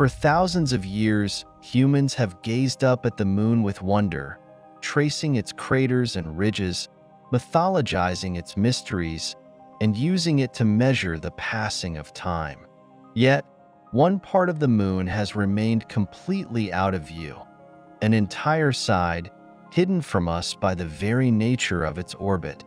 For thousands of years, humans have gazed up at the moon with wonder, tracing its craters and ridges, mythologizing its mysteries, and using it to measure the passing of time. Yet, one part of the moon has remained completely out of view, an entire side hidden from us by the very nature of its orbit.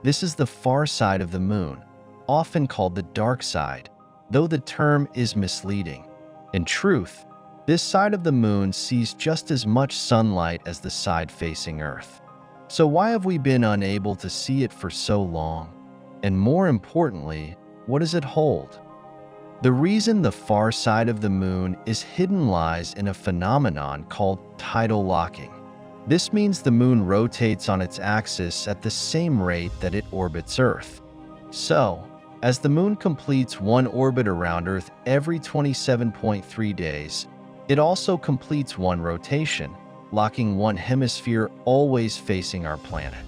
This is the far side of the moon, often called the dark side, though the term is misleading. In truth, this side of the moon sees just as much sunlight as the side facing Earth. So why have we been unable to see it for so long? And more importantly, what does it hold? The reason the far side of the moon is hidden lies in a phenomenon called tidal locking. This means the moon rotates on its axis at the same rate that it orbits Earth. So, as the moon completes one orbit around Earth every 27.3 days, it also completes one rotation, locking one hemisphere always facing our planet.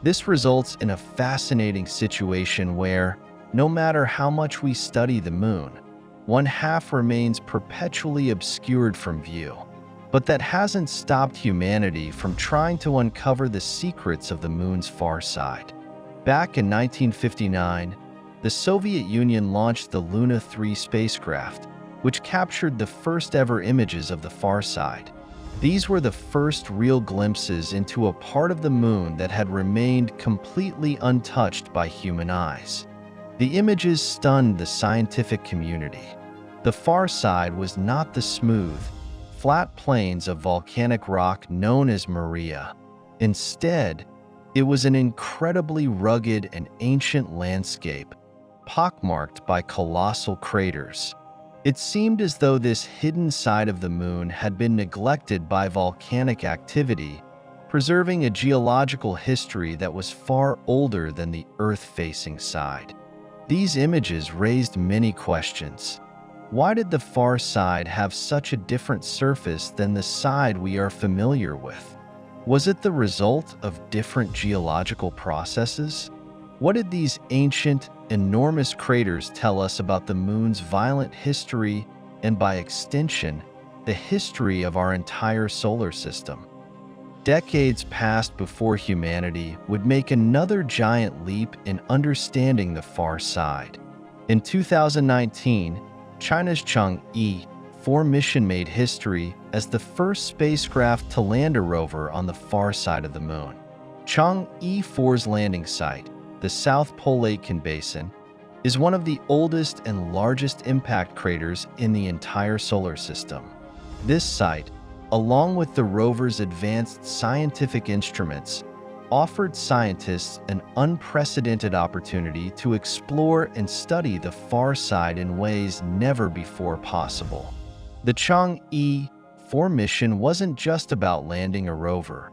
This results in a fascinating situation where, no matter how much we study the moon, one half remains perpetually obscured from view. But that hasn't stopped humanity from trying to uncover the secrets of the moon's far side. Back in 1959, the Soviet Union launched the Luna 3 spacecraft, which captured the first ever images of the far side. These were the first real glimpses into a part of the moon that had remained completely untouched by human eyes. The images stunned the scientific community. The far side was not the smooth, flat plains of volcanic rock known as Maria. Instead, it was an incredibly rugged and ancient landscape, pockmarked by colossal craters. It seemed as though this hidden side of the moon had been neglected by volcanic activity, preserving a geological history that was far older than the Earth-facing side. These images raised many questions. Why did the far side have such a different surface than the side we are familiar with? Was it the result of different geological processes? What did these ancient, enormous craters tell us about the moon's violent history and, by extension, the history of our entire solar system? Decades passed before humanity would make another giant leap in understanding the far side. In 2019, China's Chang'e 4 mission made history as the first spacecraft to land a rover on the far side of the moon. Chang'e 4's landing site, the South Pole Aitken Basin, is one of the oldest and largest impact craters in the entire solar system. This site, along with the rover's advanced scientific instruments, offered scientists an unprecedented opportunity to explore and study the far side in ways never before possible. The Chang'e 4 mission wasn't just about landing a rover.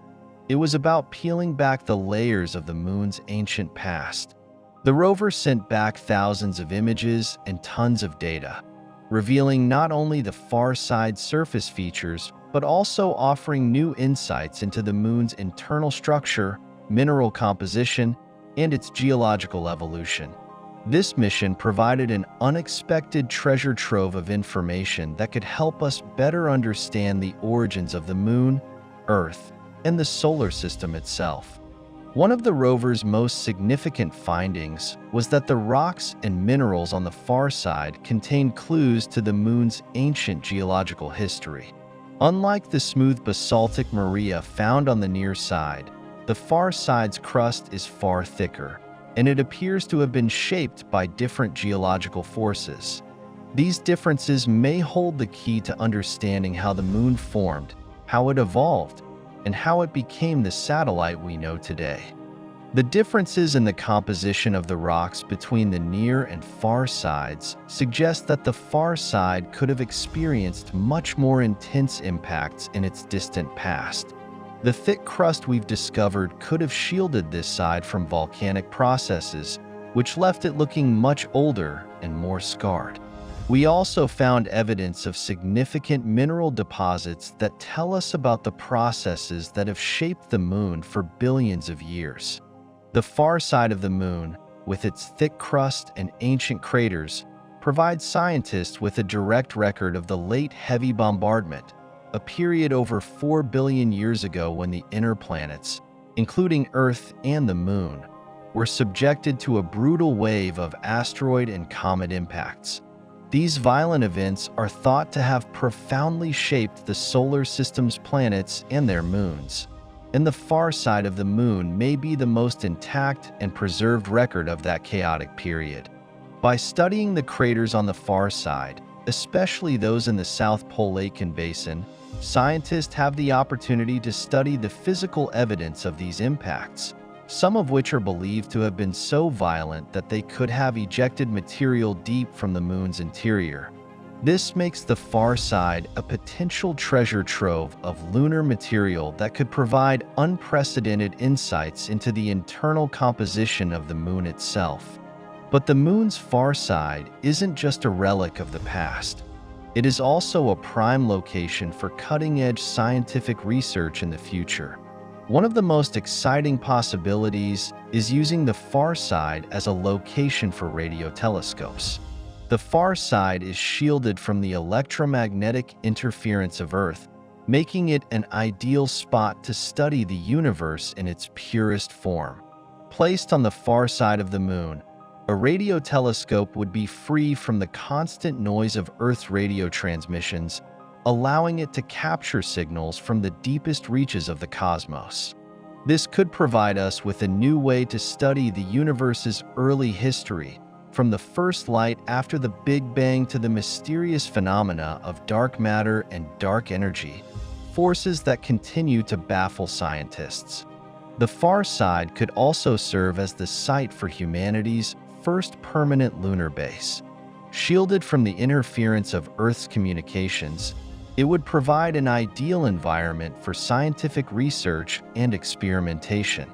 It was about peeling back the layers of the moon's ancient past. The rover sent back thousands of images and tons of data, revealing not only the far side surface features, but also offering new insights into the moon's internal structure, mineral composition, and its geological evolution. This mission provided an unexpected treasure trove of information that could help us better understand the origins of the moon, Earth, and the solar system itself. One of the rover's most significant findings was that the rocks and minerals on the far side contained clues to the moon's ancient geological history. Unlike the smooth basaltic Maria found on the near side, the far side's crust is far thicker, and it appears to have been shaped by different geological forces. These differences may hold the key to understanding how the moon formed, how it evolved, and how it became the satellite we know today. The differences in the composition of the rocks between the near and far sides suggest that the far side could have experienced much more intense impacts in its distant past. The thick crust we've discovered could have shielded this side from volcanic processes, which left it looking much older and more scarred. We also found evidence of significant mineral deposits that tell us about the processes that have shaped the moon for billions of years. The far side of the moon, with its thick crust and ancient craters, provides scientists with a direct record of the late heavy bombardment, a period over 4 billion years ago when the inner planets, including Earth and the Moon, were subjected to a brutal wave of asteroid and comet impacts. These violent events are thought to have profoundly shaped the solar system's planets and their moons, and the far side of the Moon may be the most intact and preserved record of that chaotic period. By studying the craters on the far side, especially those in the South Pole Aitken Basin, scientists have the opportunity to study the physical evidence of these impacts, some of which are believed to have been so violent that they could have ejected material deep from the Moon's interior. This makes the far side a potential treasure trove of lunar material that could provide unprecedented insights into the internal composition of the Moon itself. But the Moon's far side isn't just a relic of the past. It is also a prime location for cutting-edge scientific research in the future. One of the most exciting possibilities is using the far side as a location for radio telescopes. The far side is shielded from the electromagnetic interference of Earth, making it an ideal spot to study the universe in its purest form. Placed on the far side of the Moon, a radio telescope would be free from the constant noise of Earth's radio transmissions, allowing it to capture signals from the deepest reaches of the cosmos. This could provide us with a new way to study the universe's early history, from the first light after the Big Bang to the mysterious phenomena of dark matter and dark energy, forces that continue to baffle scientists. The far side could also serve as the site for humanity's first permanent lunar base. Shielded from the interference of Earth's communications, it would provide an ideal environment for scientific research and experimentation.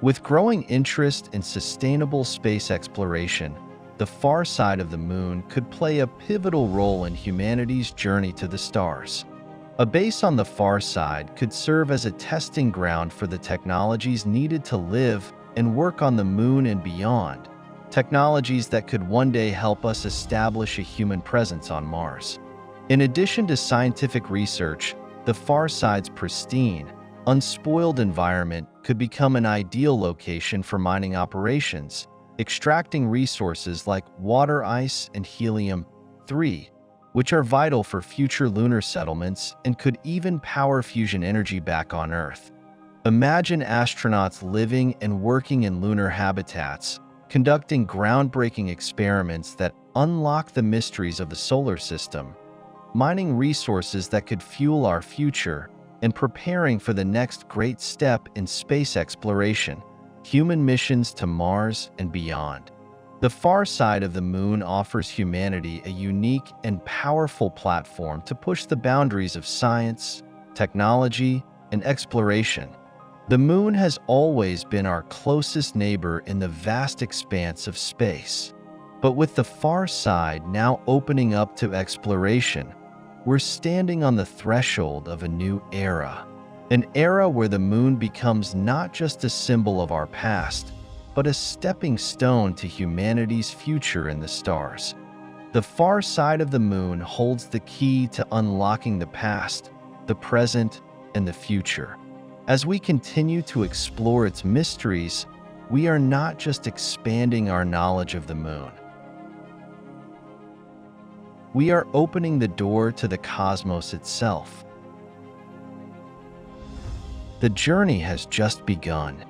With growing interest in sustainable space exploration, the far side of the Moon could play a pivotal role in humanity's journey to the stars. A base on the far side could serve as a testing ground for the technologies needed to live and work on the Moon and beyond, technologies that could one day help us establish a human presence on Mars. In addition to scientific research, the far side's pristine, unspoiled environment could become an ideal location for mining operations, extracting resources like water ice and helium-3, which are vital for future lunar settlements and could even power fusion energy back on Earth. Imagine astronauts living and working in lunar habitats, conducting groundbreaking experiments that unlock the mysteries of the solar system, mining resources that could fuel our future, and preparing for the next great step in space exploration, human missions to Mars and beyond. The far side of the Moon offers humanity a unique and powerful platform to push the boundaries of science, technology, and exploration. The Moon has always been our closest neighbor in the vast expanse of space. But with the far side now opening up to exploration, we're standing on the threshold of a new era. An era where the Moon becomes not just a symbol of our past, but a stepping stone to humanity's future in the stars. The far side of the Moon holds the key to unlocking the past, the present, and the future. As we continue to explore its mysteries, we are not just expanding our knowledge of the Moon. We are opening the door to the cosmos itself. The journey has just begun.